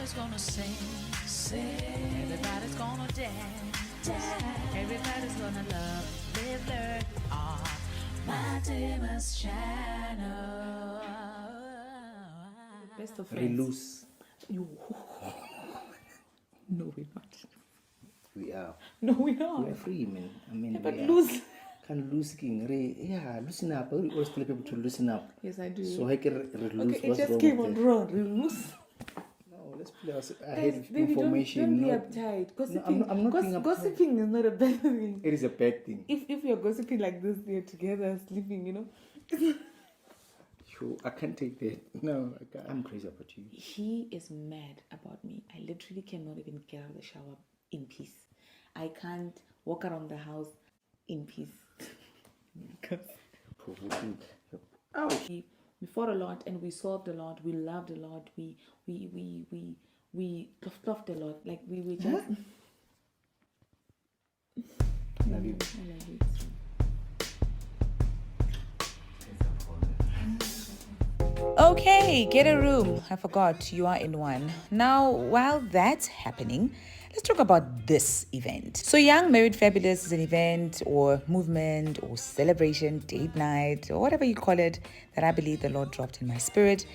Everybody's gonna sing. Everybody's gonna dance. Everybody's gonna love, live, learn on Mmatema's channel. Best of friends. Loose. You. No, we're not. We are. No, we are. We are free, man. I mean, Yeah, but we are. loose. Can lose king. Yeah, loosen up. We always tell people to loosen up. Yes, I do. So I can lose. Okay, it just came on wrong. Loose. No, let's play ahead Guys, of baby, information. don't be uptight. Gossiping, No, I'm not being uptight. Gossiping is not a bad thing. It is a bad thing. If you're gossiping like this, you're together sleeping, you know. Sure, I can't take that. No, I can't. I'm crazy about you. He is mad about me. I literally cannot even get out of the shower in peace. I can't walk around the house in peace. We fought a lot and we solved a lot. We loved a lot. We fluffed a lot. Like we were just. I love you. Okay, get a room. I forgot you are in one. Now, while that's happening, let's talk about this event. So, Young Married Fabulous is an event or movement or celebration, date night, or whatever you call it, that I believe the Lord dropped in my spirit.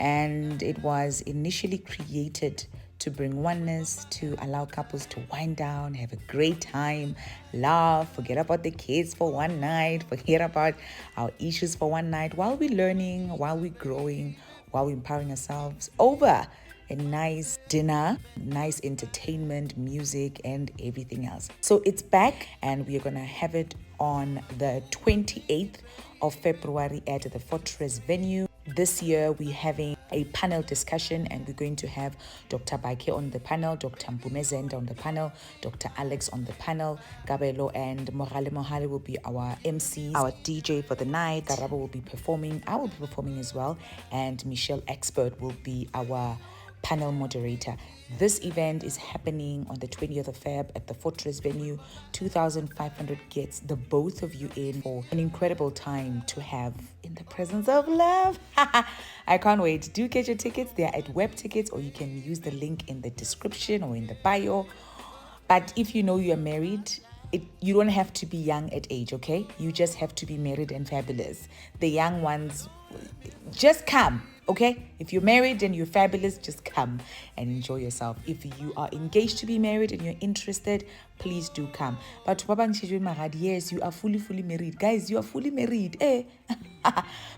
And it was initially created to bring oneness, to allow couples to wind down, have a great time, laugh, forget about the kids for one night, forget about our issues for one night while we're learning, while we're growing, while we're empowering ourselves over a nice dinner, nice entertainment, music, and everything else. So it's back and we are going to have it on the 28th of February at the Fortress venue. This year, we're having a panel discussion and we're going to have Dr. Baike on the panel, Dr. Mpumezenda on the panel, Dr. Alex on the panel, Gabelo and Mohale will be our MCs, our DJ for the night. Karabo will be performing, I will be performing as well, and Michelle Expert will be our panel moderator. This event is happening on the 20th of Feb at the Fortress venue. 2,500 gets the both of you in for an incredible time to have in the presence of love. I can't wait. Do get your tickets. They are at Web Tickets, or you can use the link in the description or in the bio. But if you know you're married, you don't have to be young at age, okay? You just have to be married and fabulous. The young ones, just come, okay? If you're married and you're fabulous, just come and enjoy yourself. If you are engaged to be married and you're interested, please do come. But yes, you are fully married. Guys, you are fully married. Eh?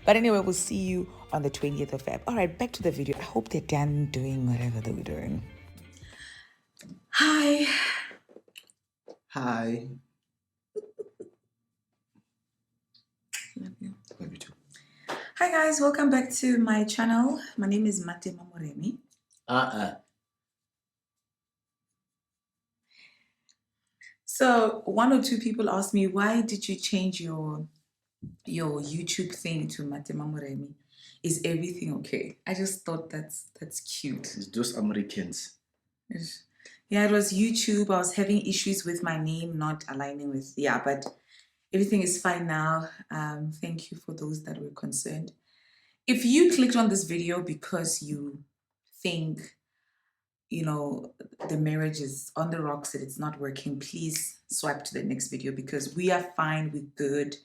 But anyway, we'll see you on the 20th of Feb. All right, back to the video. I hope they're done doing whatever they were doing. Hi. Hi. Love you. Love you too. Hi guys, welcome back to my channel. My name is Mmatema. So one or two people asked me, why did you change your YouTube thing to Mmatema? Is everything okay? I just thought that's cute. It's those Americans. Yeah, it was YouTube. I was having issues with my name not aligning with, but everything is fine now. Thank you for those that were concerned. If you clicked on this video because you think, the marriage is on the rocks, that it's not working, please swipe to the next video because we are fine, we're good.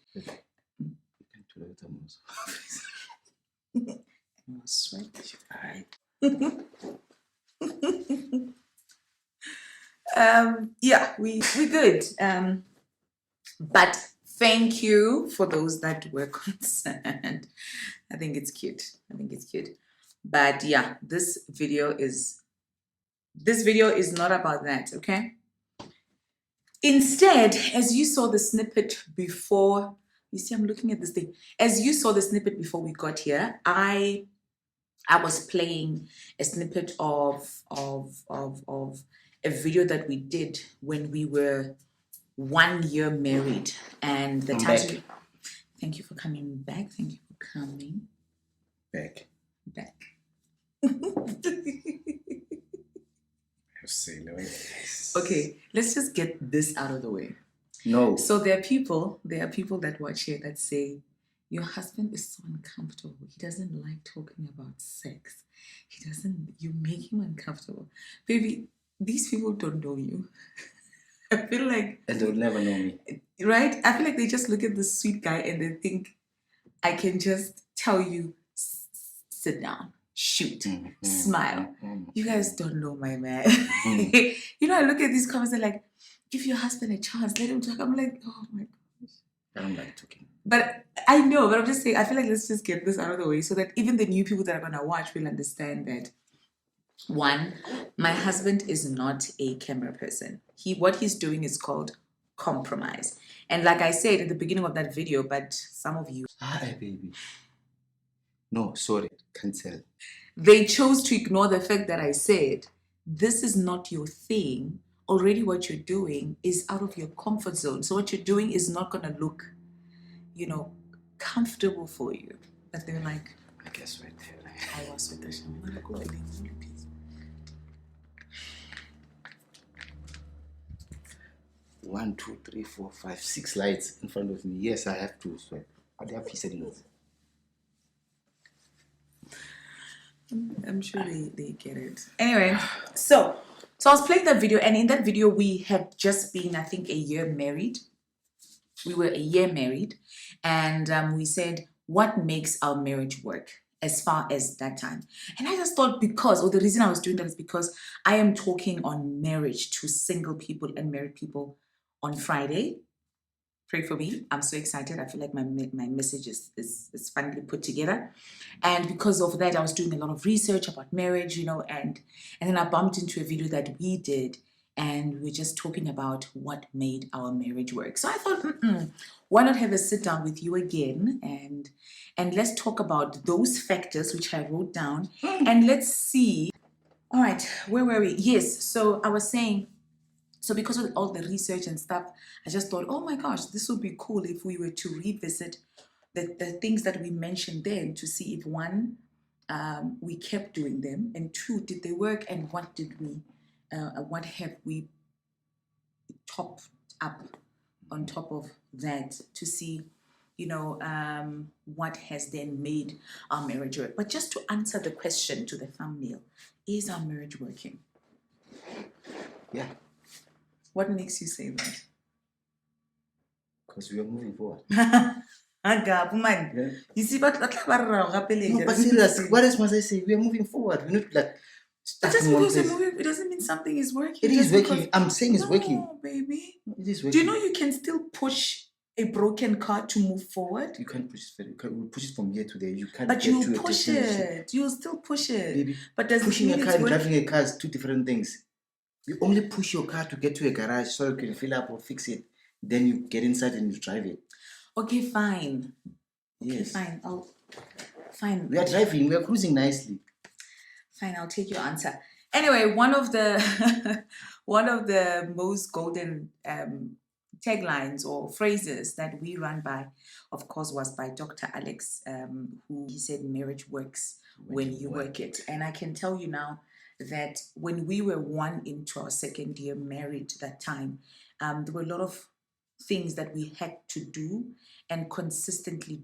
Swipe. We're good. But thank you for those that were concerned. I think it's cute. But yeah, this video is not about that, okay? Instead, as you saw the snippet before, you see I'm looking at this thing. As you saw the snippet before we got here, I was playing a snippet of a video that we did when we were 1 year married, and the title. Thank you for coming back. Thank you for coming back. Okay, let's just get this out of the way. No. So there are people that watch here that say, Your husband is so uncomfortable. He doesn't like talking about sex. He doesn't, you make him uncomfortable. Baby, these people don't know you. I feel like, And they'll never know me. right? I feel like they just look at this sweet guy and they think, I can just tell you, sit down, shoot, smile. You guys don't know my man. You know, I look at these comments and like, give your husband a chance, let him talk. I'm like, oh my gosh. I don't like talking. But I know, but I'm just saying, I feel like let's just get this out of the way so that even the new people that are going to watch will understand that, one, my husband is not a camera person. What he's doing is called compromise. And like I said at the beginning of that video, but some of you, Hi, baby. No, sorry, cancel. they chose to ignore the fact that I said, this is not your thing. Already what you're doing is out of your comfort zone. So what you're doing is not going to look, you know, comfortable for you. But they're like, I guess right there. I was with the shaman. Go and leave me, please. 1, 2, 3, 4, 5, 6 lights in front of me. Yes, I have to swipe. I have he said no. I'm sure they get it. Anyway, so I was playing that video, and in that video we had just been, I think, a year married. We were a year married, and we said, what makes our marriage work as far as that time? And I just thought or the reason I was doing that is because I am talking on marriage to single people and married people on Friday. Pray for me. I'm so excited. I feel like my message is finally put together. And because of that, I was doing a lot of research about marriage, you know, and then I bumped into a video that we did, and we're just talking about what made our marriage work. So I thought, why not have a sit down with you again, and let's talk about those factors which I wrote down, and let's see. All right, where were we? Yes, so I was saying, so because of all the research and stuff, I just thought, oh my gosh, this would be cool if we were to revisit the things that we mentioned then to see if one, we kept doing them, and two, did they work, and what have we topped up on top of that to see, you know, what has then made our marriage work. But just to answer the question to the thumbnail, is our marriage working? Yeah. What makes you say that? Because we are moving forward. Yeah. You see, but No, but serious, what else must I say? We are moving forward. We're not like but just because you're moving, it doesn't mean something is working. It is working. I'm saying it's working. No, baby. It is working. Do you know you can still push a broken car to move forward? You can't push it. You push it from here to there. You can't. But get you to push it. You'll still push it. Baby, but does pushing it mean a car it's and working? driving a car is two different things. You only push your car to get to a garage so you can fill up or fix it. Then you get inside and you drive it. Okay, fine. Yes. Okay, fine. Fine. We are driving. We are cruising nicely. Fine, I'll take your answer. Anyway, one of the most golden taglines or phrases that we run by, of course, was by Dr. Alex, who he said marriage works when you work it. And I can tell you now that when we were into our second year married that time, there were a lot of things that we had to do and consistently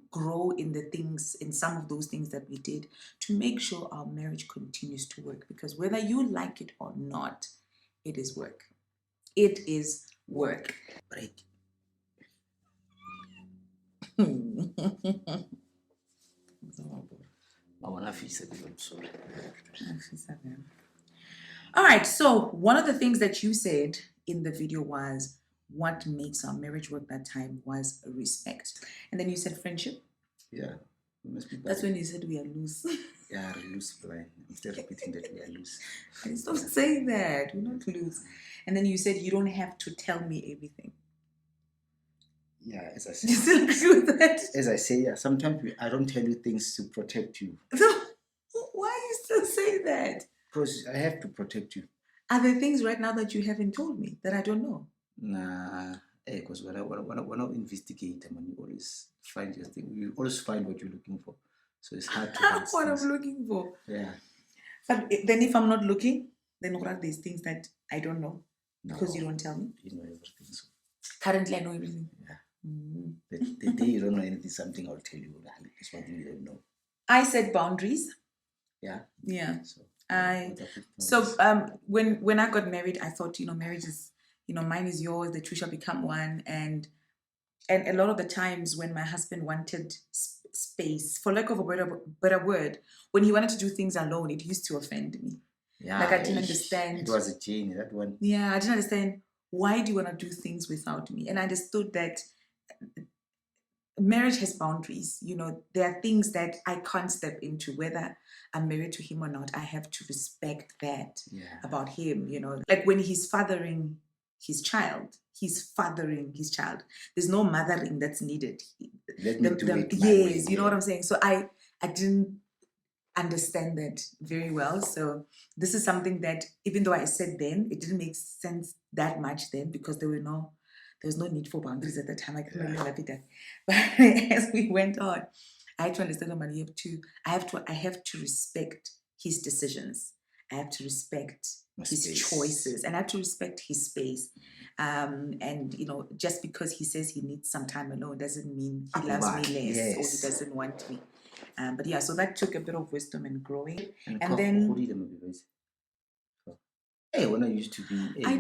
grow in some of those things that we did to make sure our marriage continues to work. Because whether you like it or not, it is work. It is work. Right. I'm sorry. All right, so one of the things that you said in the video was what makes our marriage work that time was respect. And then you said friendship. Yeah. That's when you said we are loose. Yeah, loose blind. I'm still repeating that we are loose. Stop saying that. We're not loose. And then you said you don't have to tell me everything. Yeah, as I say. You still agree with that? As I say, yeah, sometimes I don't tell you things to protect you. So, why are you still saying that? Because I have to protect you. Are there things right now that you haven't told me that I don't know? Nah, because when I investigate, I mean, you always find your thing. You always find what you're looking for. So it's hard to find what things. I'm looking for. Yeah. But then if I'm not looking, then what are these things that I don't know? Because you don't tell me? You know everything. So. Currently, I know everything. Yeah. The day you don't know anything, something I'll tell you. It's one thing you don't know. I set boundaries. Yeah. Yeah. So When I got married, I thought, marriage is, mine is yours, the two shall become one. And a lot of the times when my husband wanted space, for lack of a better word, when he wanted to do things alone, it used to offend me. Yeah, like I didn't understand. It was a chain, that one. Yeah, I didn't understand, why do you want to do things without me? And I understood that marriage has boundaries. There are things that I can't step into, whether I'm married to him or not. I have to respect that about him. Like when he's fathering his child, there's no mothering that's needed. Let me do it my yes way, you know what I'm saying. So I didn't understand that very well. So this is something that, even though I said then, it didn't make sense that much then, because there was no need for boundaries at the time. I couldn't really love it. But as we went on, I had to understand that I have to respect his decisions. I have to respect his choices, and I have to respect his space. And just because he says he needs some time alone doesn't mean he loves me less, or he doesn't want me. But yeah, so that took a bit of wisdom and growing. And then hey, when I used to be, I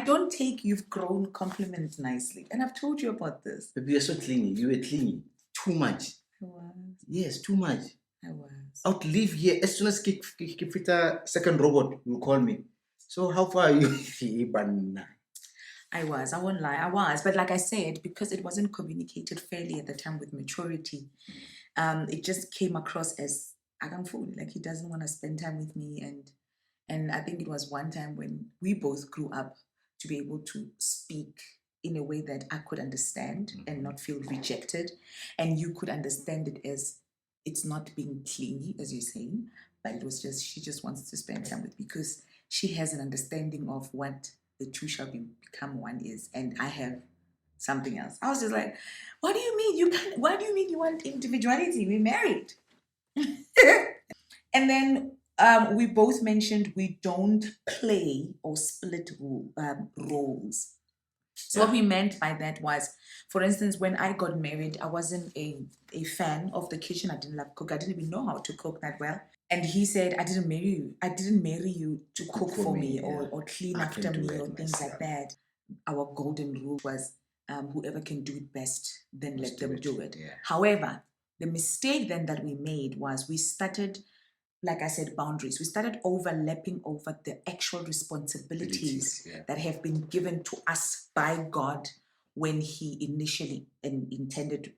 don't take "you've grown" compliment nicely, and I've told you about this. But you were so clingy. You were clingy too much. I was. Yes, too much. I was. I would leave here as soon as Kifita second robot will call me. So how far are you? I won't lie, I was. But like I said, because it wasn't communicated fairly at the time with maturity, it just came across as agamfuni, like he doesn't want to spend time with me. And I think it was one time when we both grew up to be able to speak in a way that I could understand and not feel rejected. And you could understand it as, it's not being clingy, as you're saying, but it was just, she just wants to spend time with me because she has an understanding of what the two shall become one is, and I have something else. I was just like, what do you mean you can't? What do you mean you want individuality? We're married. And then we both mentioned we don't play or split roles. So what we meant by that was, for instance, when I got married, I wasn't a fan of the kitchen. I didn't love cook. I didn't even know how to cook that well. And he said, I didn't marry you to cook for me or clean after me or things like that. Our golden rule was, whoever can do it best, then let them do it. Yeah. However, the mistake then that we made was we started, like I said, boundaries. We started overlapping over the actual responsibilities that have been given to us by God when He initially intended,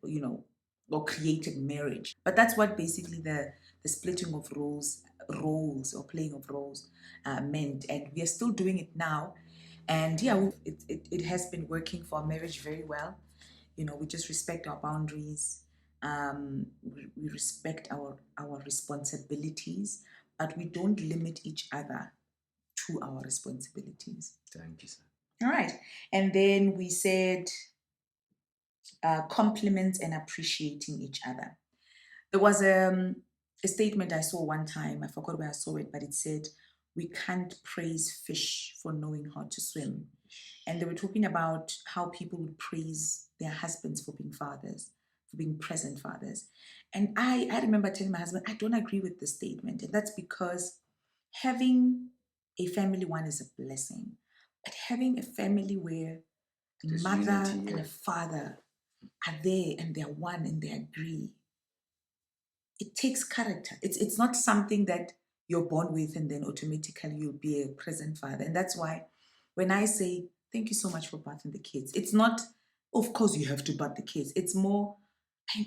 or created marriage. But that's what basically the splitting of roles or playing of roles meant. And we are still doing it now. And yeah, it has been working for our marriage very well. We just respect our boundaries. We respect our responsibilities, but we don't limit each other to our responsibilities. Thank you, sir. All right. And then we said compliments and appreciating each other. There was a statement I saw one time. I forgot where I saw it, but it said, we can't praise fish for knowing how to swim. And they were talking about how people would praise their husbands for being fathers, for being present fathers. And I remember telling my husband, I don't agree with this statement. And that's because having a family, one, is a blessing. But having a family where a mother and a father are there and they're one and they agree, it takes character. It's not something that you're born with and then automatically you'll be a present father. And that's why when I say, thank you so much for bathing the kids, it's not, of course you have to bath the kids. It's more,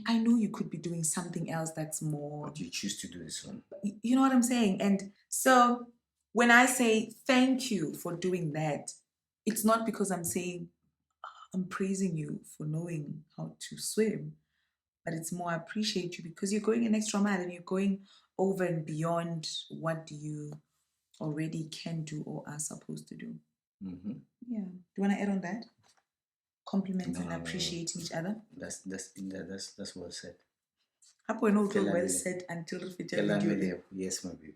I know you could be doing something else that's more. But you choose to do this one. You know what I'm saying? And so when I say thank you for doing that, it's not because I'm saying I'm praising you for knowing how to swim, but it's more, I appreciate you because you're going an extra mile and you're going over and beyond what you already can do or are supposed to do. Mm-hmm. Yeah. Do you want to add on that? Compliments and appreciating each other. That's well said. Hapo no well said until video. Yes, my baby.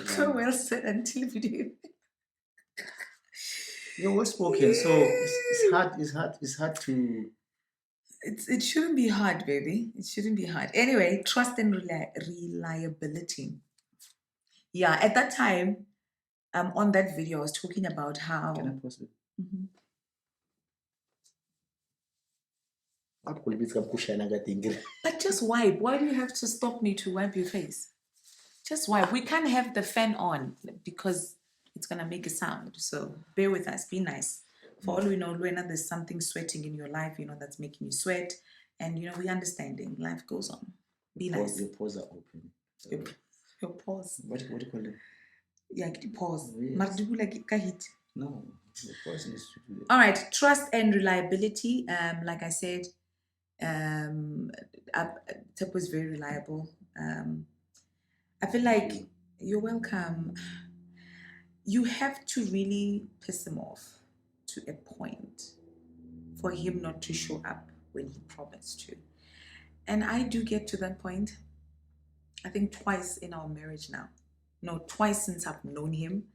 So well said until video. You're well spoken, so it's hard. It's hard to. It shouldn't be hard, baby. It shouldn't be hard. Anyway, trust and reliability. Yeah, at that time, on that video, I was talking about how. Can I pause it? Mhm. But just wipe. Why do you have to stop me to wipe your face? Just wipe. We can't have the fan on because it's gonna make a sound. So bear with us. Be nice. For all we know, Luena, there's something sweating in your life, that's making you sweat. And we're understanding. Life goes on. Be nice. Your pores are open. Your pause. What do you call them? Yeah, pause. Oh, yes. Like No, the pause needs to do it. All right, trust and reliability. Like I said, Tip was very reliable. I feel like you're welcome. You have to really piss him off to a point for him not to show up when he promised to. And I do get to that point, I think twice in our marriage now. No, twice since I've known him.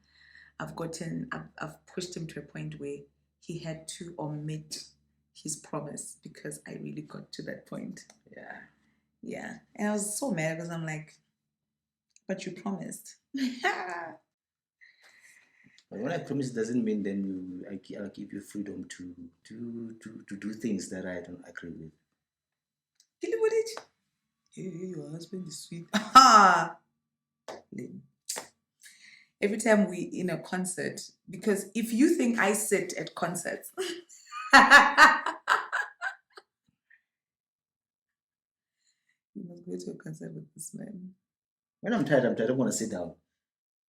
I've pushed him to a point where he had to omit his promise because I really got to that point. Yeah. And I was so mad because I'm like, but you promised. But when I promise, doesn't mean then I'll give you freedom to do things that I don't agree with. Hey, your husband is sweet. Every time we in a concert, because if you think I sit at concerts, you must go to a concert with this man. When I'm tired, I don't want to sit down.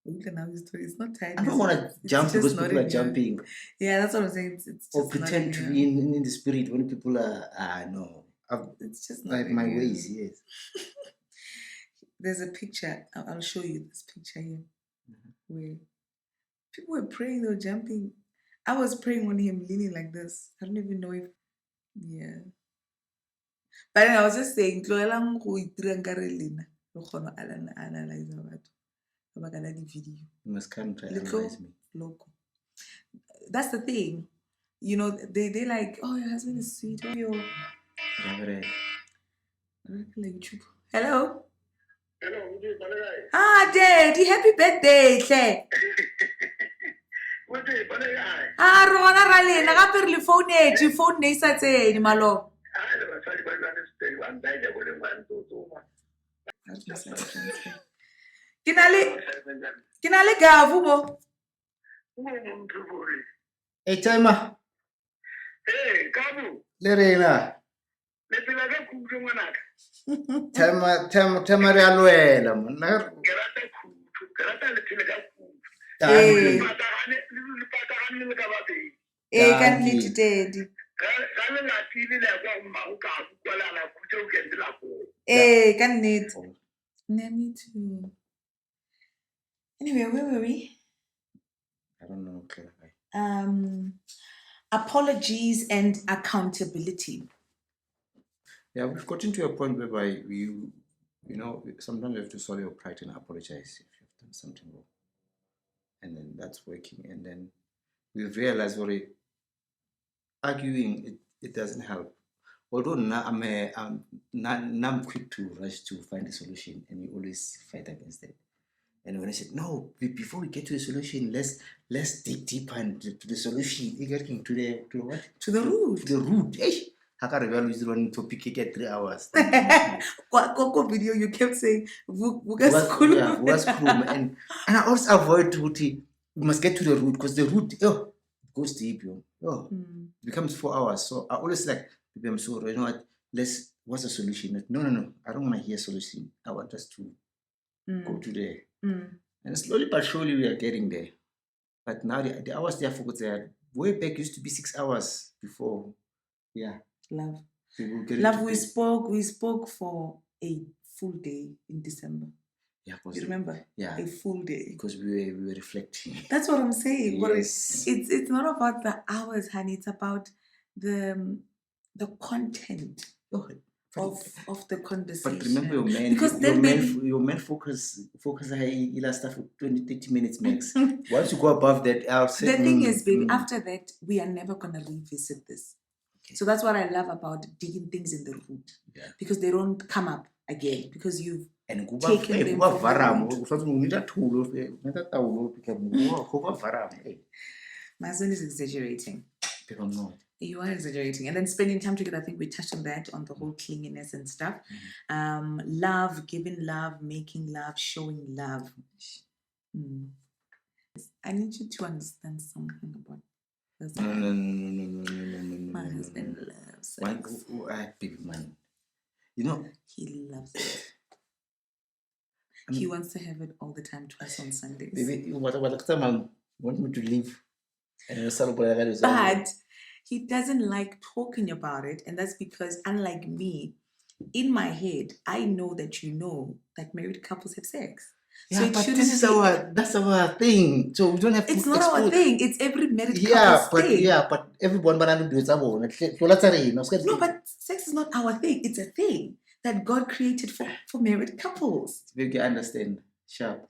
It's not tired. I don't want to jump because people are jumping. Yeah, that's what I'm saying. It's just or pretend to be in the spirit when people are, no. It's just not my ways, yes. There's a picture. I'll show you this picture here. Where people were praying, they were jumping. I was praying on him leaning like this. I don't even know if, yeah. But then I was just saying, You must come try to analyze me. Loco. That's the thing. They like, oh, your husband is sweet. Oh, your... Hello? Hello, Daddy, happy birthday, hle. Rona ra lena gape re le founetse, phone ne sa tsene malo. Ke na le gavu mo. Hey, Mmatema. Hey, Kabu. Le rena. Le phela ka khutlo ngwanaka. Mmatema re a lwela monna. Ke rata khutlo, ke rata le phela ka khutlo. Eh, Le patagane le ka babedi. ka nnete Daddy. Ka le latile le kwa mma o ka kwala la khutlo o ke ndela go. Ka nnete. Me too. Anyway, where were we? I don't know. Apologies and accountability. Yeah, we've gotten to a point whereby sometimes you have to swallow your pride and apologize if you've done something wrong. And then that's working. And then we've realized arguing, it doesn't help. Although I'm quick to rush to find a solution, and you always fight against it. And when I said, no, before we get to the solution, let's dig deeper into the solution. Getting to what? To the root. To the root. Hey, how can I use one topic get 3 hours? What video you kept saying? And I also avoid we must get to the root because the root goes deep. It becomes 4 hours. So I always like, I'm sorry, you know what? What's the solution? No. I don't want to hear solution. I want us to go to the and slowly but surely we are getting there. But now the hours they are focused there. Way back used to be 6 hours before. Yeah. Love. Love, we spoke for a full day in December. Yeah, you remember? Yeah. A full day. Because we were reflecting. That's what I'm saying. Yes. It's not about the hours, honey. It's about the content. Oh, of the conversation. But remember your man, because then your man focus ila stuff for 20-30 minutes max. Once you go above that, I'll say the thing is, baby, after that, we are never gonna revisit this. Okay. So that's what I love about digging things in the root. Yeah. Because they don't come up again. Because you've and taken them from my husband is exaggerating. I'm not. You are exaggerating. And then spending time together, I think we touched on that, on the whole clinginess and stuff. Love, giving love, making love, showing love. I need you to understand something about this. No. My husband loves sex. Baby man. You know, He loves it. He wants to have it all the time, twice on Sundays. baby, what time I want me to leave? But he doesn't like talking about it, and that's because, unlike me, in my head, I know that you know that married couples have sex. Yeah, so it but shouldn't this is be- that's our thing. So we don't have to It's not our expose- thing. It's every married couple's thing. but everyone banana do it. No, No, but sex is not our thing. It's a thing that God created for married couples. you can understand. Sharp.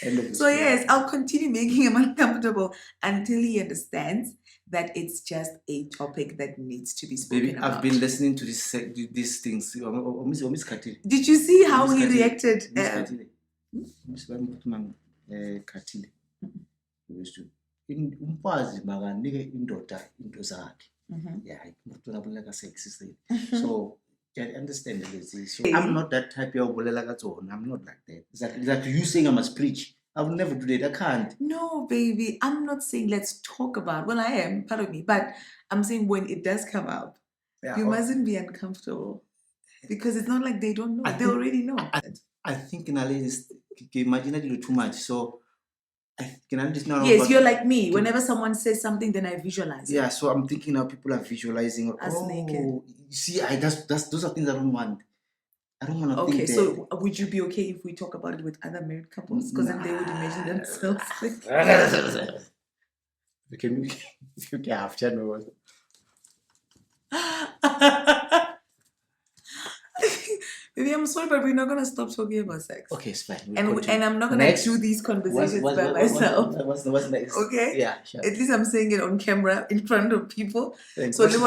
End of the So story. yes, I'll continue making him uncomfortable until he understands that it's just a topic that needs to be spoken Baby, about. I've been listening to these things. Did you see how he reacted? Umfazi makanike indoda into zakhe. Yeah, so I understand this. So I'm not that type of I'm not like that. It's like you saying I must preach. I will never do that. I can't. No, baby, I'm not saying let's talk about. Well, I am part of me, but I'm saying when it does come up, you mustn't be uncomfortable because it's not like they don't know. They already know. I think in is imagine that you do too much. So I can just know. Yes, you're like me. Whenever someone says something, then I visualize it. Yeah, so I'm thinking now people are visualizing. Us naked. You see, those are things I don't want. I don't want to Okay, think that. so would you be okay if we talk about it with other married couples? Because then they would imagine themselves. Okay, after no. Baby, I'm sorry, but we're not gonna stop talking about sex. Okay, it's fine. And I'm not gonna do these conversations by myself. What's next? Okay? Yeah, sure. At least I'm saying it on camera in front of people. Thanks. So what's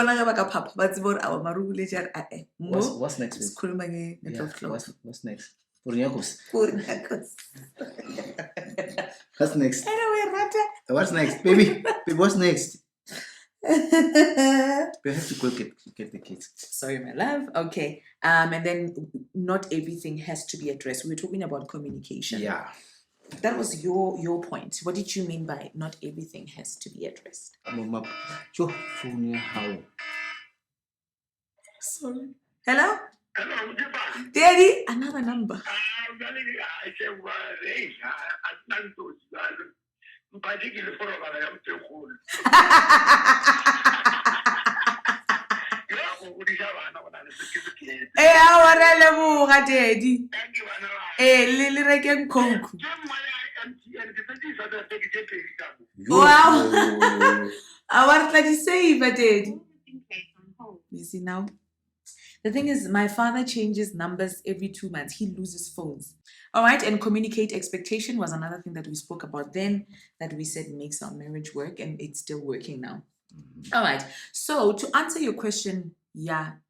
next? Babe? Yeah, what's next? What's next? What's next, baby? What's next? We have to go get the kids. Sorry, my love. Okay. And then not everything has to be addressed. We were talking about communication. Yeah. That was your point. What did you mean by not everything has to be addressed? Sorry. Hello? Hello, Mmatema. Daddy? Another number. Daddy. Le rekeng Coke. Wow. I want to say, but Daddy. You see now? The thing is, my father changes numbers every 2 months. He loses phones. All right. And communicate expectation was another thing that we spoke about then that we said makes our marriage work, and it's still working now. All right. So to answer your question,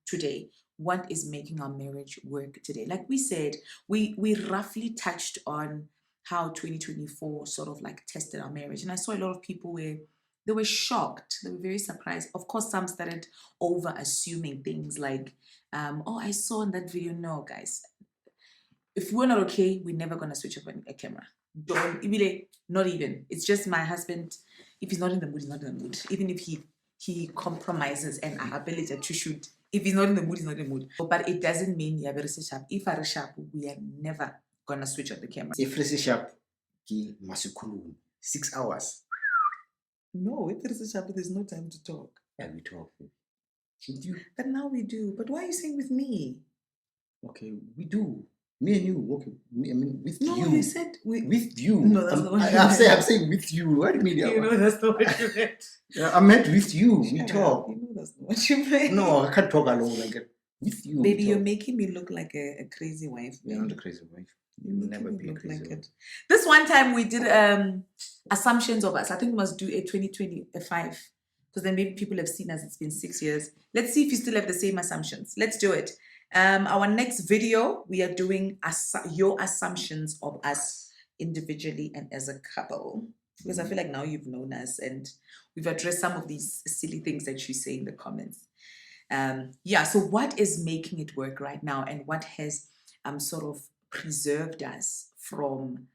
today, what is making our marriage work today? Like we said, we roughly touched on how 2024 sort of like tested our marriage. And I saw a lot of people where they were shocked. They were very surprised. Of course, some started over assuming things like, I saw in that video. No, guys. If we're not okay, we're never going to switch off a camera. Don't, not even. It's just my husband. If he's not in the mood, he's not in the mood. Even if he compromises and our ability to shoot. If he's not in the mood, he's not in the mood. But it doesn't mean you're very sharp. If I'm sharp, we are never going to switch off the camera. If it's sharp, 6 hours. No, if it's sharp, there's no time to talk. Yeah, we talk. But now we do. But why are you saying with me? Okay, we do. Me and you, okay. I mean, with No, you. you said With you. No, that's not what you I'm meant. saying with you. What do you mean? You know that's not what you meant. I meant with you. We Shut talk. up. You know that's not what you meant. No, I can't talk alone. Like with you. Baby, we you're talk. making me look like a crazy wife. You're not a crazy wife. You will Making never me be a look crazy like wife. it. This one time we did assumptions of us. I think we must do a 2025 because then maybe people have seen us. It's been 6 years. Let's see if you still have the same assumptions. Let's do it. Our next video, we are doing your assumptions of us individually and as a couple. Because I feel like now you've known us and we've addressed some of these silly things that you say in the comments. Yeah, so what is making it work right now and what has sort of preserved us from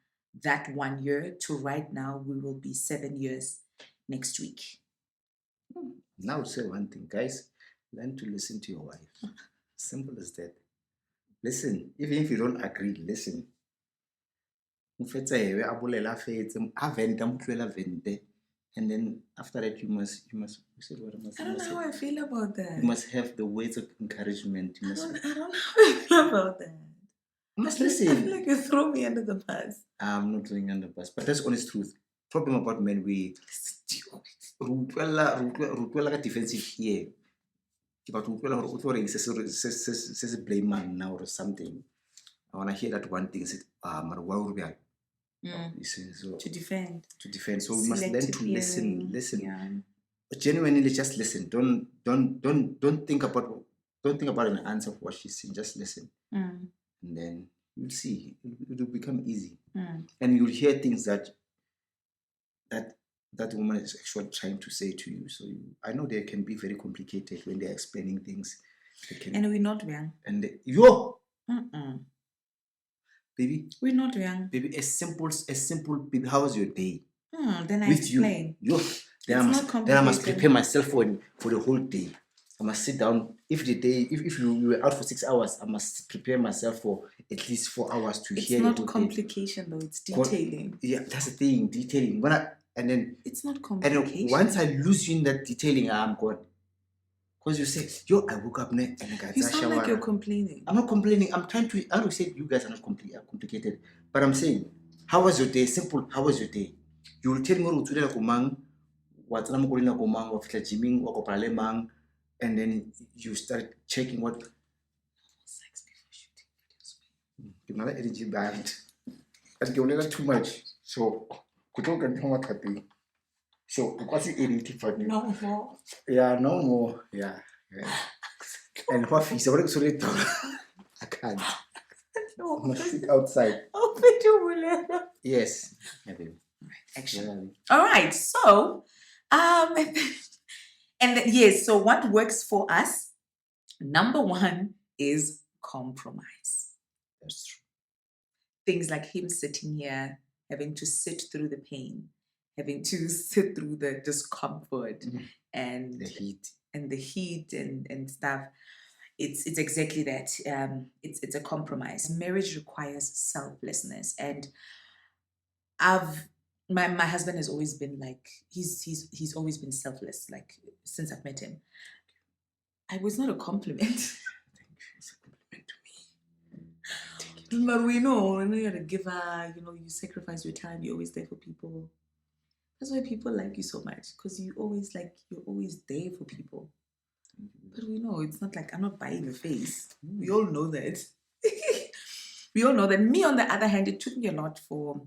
that 1 year to right now? We will be 7 years next week. Now, I'll say one thing, guys. Learn to listen to your wife. Simple as that. Listen, even if you don't agree, listen. And then after that, you said what I don't know how I feel about that. You must have the words of encouragement. You I must. don't know how I feel about that. You must I listen. feel like you throw me under the bus. I'm not throwing under the bus, but that's honest truth. Problem about men, we rutwela defensive here. But rutwela says blame man now or something. I wanna hear that one thing. Said, you see, so To defend. So we must learn to listen. Yeah. Genuinely, just listen. Don't think about an answer of what she's saying. Just listen, and then you'll see it'll become easy, and you'll hear things that woman is actually trying to say to you. So I know they can be very complicated when they're explaining things. And we're not young. And baby, we're not young. Baby, as simple. Baby, how was your day? Then I with explain. you. Then I must prepare myself for the whole day. I must sit down. If you were out for 6 hours, I must prepare myself for at least 4 hours to hear the whole day. It's not complication though, it's detailing. Yeah, that's the thing, detailing. It's not complication. And once I lose you in that detailing, I'm gone. Because you say, I woke up and you sound like you're complaining. I'm not complaining. I'm trying to. I don't say you guys are not complicated, but I'm saying, how was your day? Simple. How was your day? You will tell me what to do. What's na mo na kumang wa fitla gymming wa kopala le mang, and then you start checking what sex before shooting videos. You're not energy band. And you're not too much. So could you get what happening? So what's the editing for you? No more. Yeah, no more. Yeah. And what is sorry? I can't. No. I'm gonna shoot outside. Oh, yes. Maybe. Action. All right. So, yes. So, what works for us? Number one is compromise. That's true. Things like him sitting here, having to sit through the pain, having to sit through the discomfort and the heat and stuff. It's exactly that. It's a compromise. Marriage requires selflessness, and my husband has always been like he's always been selfless. Like since I've met him, I was not a compliment. It's a compliment to me. But we know you're a giver. You sacrifice your time. You're always there for people. That's why people like you so much, because you're always there for people. But we know it's not like I'm not buying your face. We all know that. We all know that. Me, on the other hand, it took me a lot for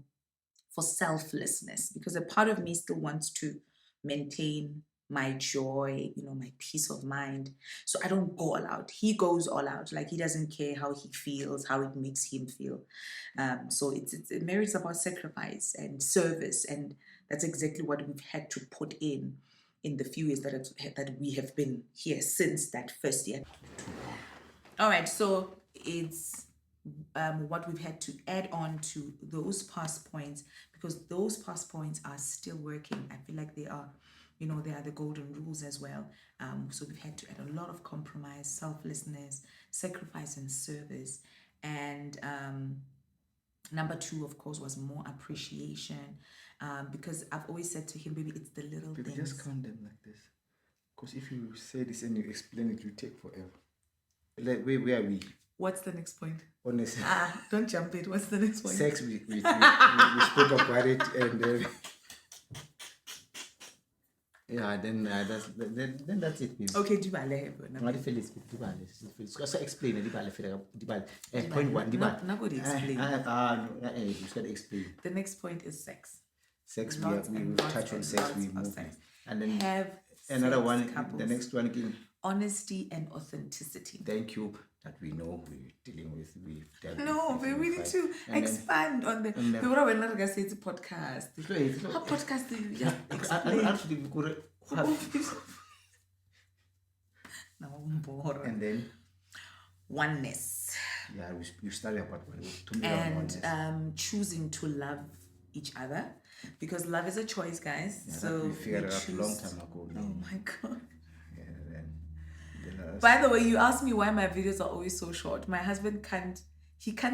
selflessness, because a part of me still wants to maintain my joy, my peace of mind. So I don't go all out. He goes all out. Like he doesn't care how he feels, how it makes him feel. So it's marriage is about sacrifice and service, and that's exactly what we've had to put in the few years that we have been here since that first year. All right, so it's what we've had to add on to those past points, because those past points are still working. I feel like they are, they are the golden rules as well. So we've had to add a lot of compromise, selflessness, sacrifice, and service. And number two, of course, was more appreciation. Because I've always said to him, baby, it's the little things. Just count them like this. Because if you say this and you explain it, you take forever. Like, where are we? What's the next point? Honestly. Don't jump it. What's the next point? Sex, we spoke about it, and yeah, then that's it, baby. Okay, Dibale. Ngadi Felix, Dibale. So explain Dibale. Point one, Dibale. Nobody explain. You just gotta explain. The next point is sex. Sex, Lots we and will lots touch on and sex, lots we of move. sex. And then Have another sex, one, couples. the next one again. Honesty and authenticity. Thank you that we know we're dealing with. No, but we need to expand on the. We were when I say it's a podcast. How podcast do you just explain? Now I'm bored. And then Oneness. yeah, we study about And choosing to love each other, because love is a choice, guys. Yeah, so we figured it out a choose... long time ago. Oh my god. Then By the way, you asked me why my videos are always so short. My husband can't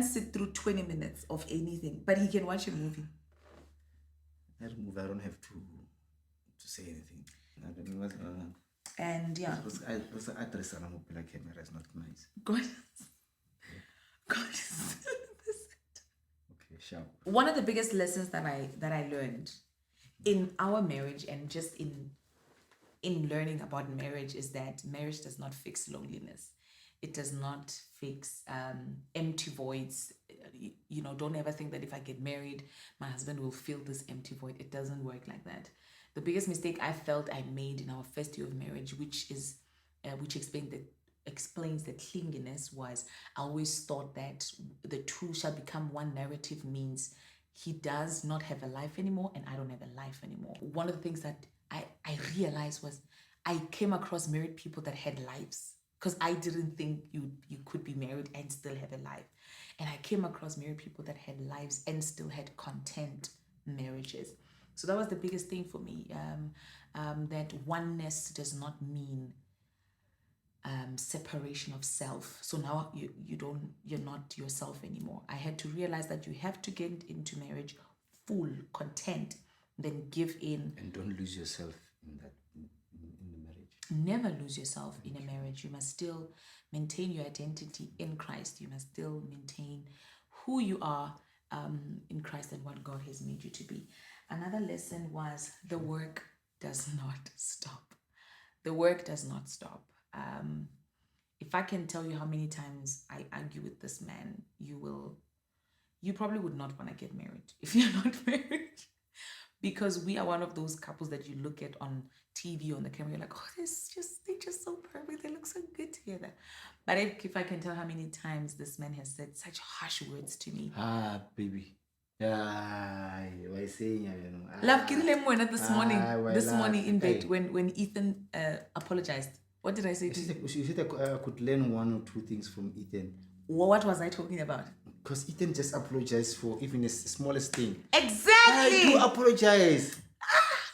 sit through 20 minutes of anything, but he can watch a movie. That movie, I don't have to say anything. And yeah, the address on a camera is not nice. God. Okay, sharp. One of the biggest lessons that I learned in our marriage, and just in learning about marriage, is that marriage does not fix loneliness. It does not fix empty voids. You know, don't ever think that if I get married, my husband will fill this empty void. It doesn't work like that. The biggest mistake I felt I made in our first year of marriage, which explains the clinginess, was I always thought that the two shall become one narrative means he does not have a life anymore and I don't have a life anymore. One of the things that I realized was I came across married people that had lives, because I didn't think you could be married and still have a life. And I came across married people that had lives and still had content marriages. So that was the biggest thing for me, that oneness does not mean separation of self. So now you're not yourself anymore. I had to realize that you have to get into marriage full, content, then give in. And don't lose yourself in the marriage. Never lose yourself in a marriage. You must still maintain your identity in Christ. You must still maintain who you are in Christ and what God has made you to be. Another lesson was the work does not stop. The work does not stop. If I can tell you how many times I argue with this man, you probably would not want to get married if you're not married. Because we are one of those couples that you look at on TV, on the camera, you're like, oh, they're just so perfect. They look so good together. But if I can tell how many times this man has said such harsh words to me. Baby. Yeah, why saying, Love, this morning in bed when Ethan apologized. What did I say to you? You said I could learn one or two things from Ethan. What was I talking about? Because Ethan just apologized for even the smallest thing. Exactly. You apologize.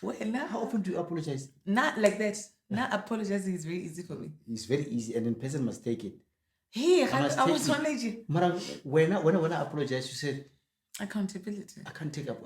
Well, now, how often do you apologize? Not like that. Now apologizing is very easy for me. It's very easy, and then person must take it. Hey, I was one lady. When I apologize, you said accountability. I can't take up.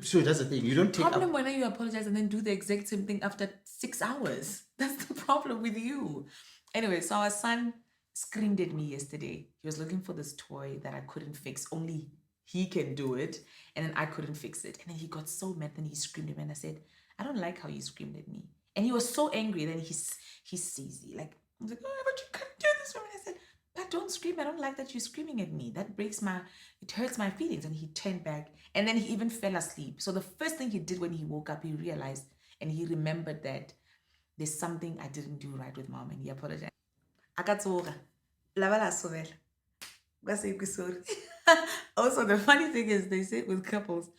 So that's the thing. You don't take problem when you apologize and then do the exact same thing after 6 hours. That's the problem with you. Anyway, so our son screamed at me yesterday. He was looking for this toy that I couldn't fix. Only he can do it. And then I couldn't fix it. And then he got so mad and he screamed at me. And I said, I don't like how you screamed at me. And he was so angry. Then he sees me. Like, I was like, oh, but you can't do this for me. And I said, but don't scream. I don't like that you're screaming at me. That it hurts my feelings. And he turned back. And then he even fell asleep. So the first thing he did when he woke up, he realized and he remembered that there's something I didn't do right with mom. And he apologized. Also, the funny thing is, they say with couples,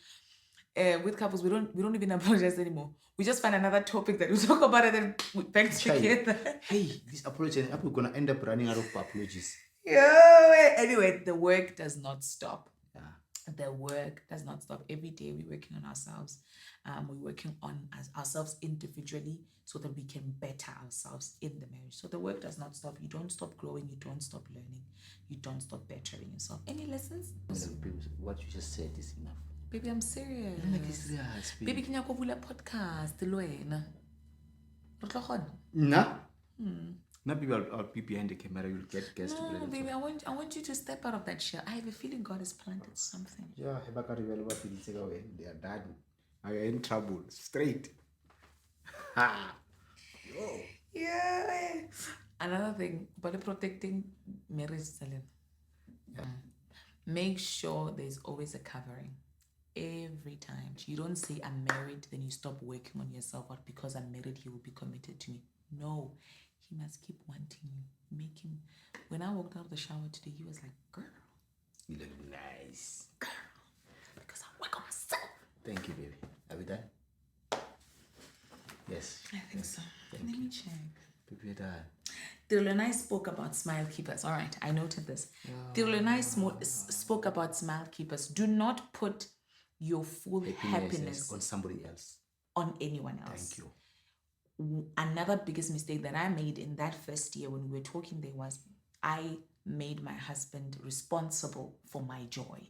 we don't even apologize anymore. We just find another topic that we talk about and then we back together. Hey, this apology, we're gonna end up running out of apologies. Anyway, the work does not stop. Yeah. The work does not stop. Every day we're working on ourselves. We're working on ourselves individually so that we can better ourselves in the marriage. So the work does not stop. You don't stop growing. You don't stop learning. You don't stop bettering yourself. Any lessons? What you just said is enough. Baby, I'm serious. Serious, baby, can you go a podcast? Nah. Now people I'll be behind the camera, you'll get guests to play No, the baby, song. I want you to step out of that shell. I have a feeling God has planted something. Yeah, they are done. I are in trouble. Straight. Ha! Yo. Yeah. Another thing, but protecting marriage, Salim. Make sure there's always a covering. Every time. You don't say I'm married, then you stop working on yourself. But because I'm married, he will be committed to me. No. He must keep wanting you. Make him. When I walked out of the shower today, he was like, girl, You look nice. because I work on myself. Thank you, baby. Are we done? Yes. I think so. Let me check. Baby, done. Tiril and I spoke about smile keepers. All right, I noted this. Tiril and I spoke about smile keepers. Do not put your full happiness on somebody else. on anyone else. Thank you. Another biggest mistake that I made in that first year when we were talking there was I made my husband responsible for my joy.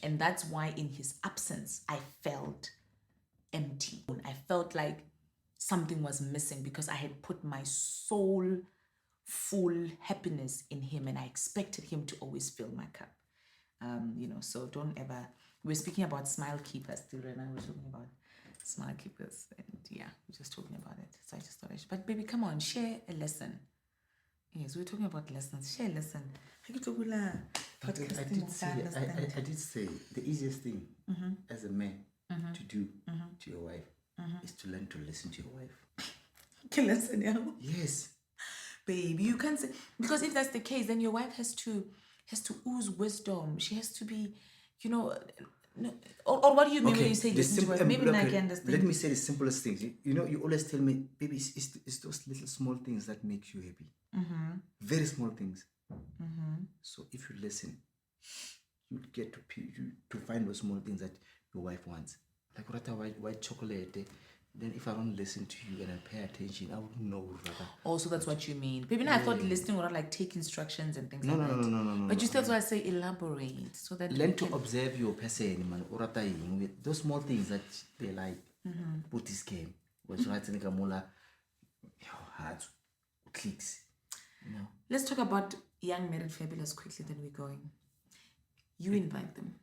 And that's why in his absence, I felt empty. I felt like something was missing because I had put my soul full happiness in him and I expected him to always fill my cup. So don't ever. We're speaking about smile keepers. Tiril and I were talking about smile keepers, and yeah, we're just talking about it. So I just thought I should. But baby, come on, share a lesson. Yes, we're talking about lessons. Share a lesson. I did say the easiest thing as a man to do to your wife is to learn to listen to your wife. Okay, listen, yeah. Yes. Baby, you can't say, because if that's the case, then your wife has to ooze wisdom. She has to be, no, or what do you mean when you say listen to her? Maybe I can understand. Let me say the simplest things. You always tell me, baby, it's those little small things that make you happy. Very small things. So if you listen, you get to find those small things that your wife wants. Like white chocolate. Then if I don't listen to you and I pay attention, I wouldn't know. Also, that's what you mean. Baby, I thought listening would not like take instructions and things like that. No. But you still have to say elaborate so that learn to observe your person, man. With those small things that they like. Put this game. When you write your heart clicks. Let's talk about young married fabulous quickly, then we're going. You invite them.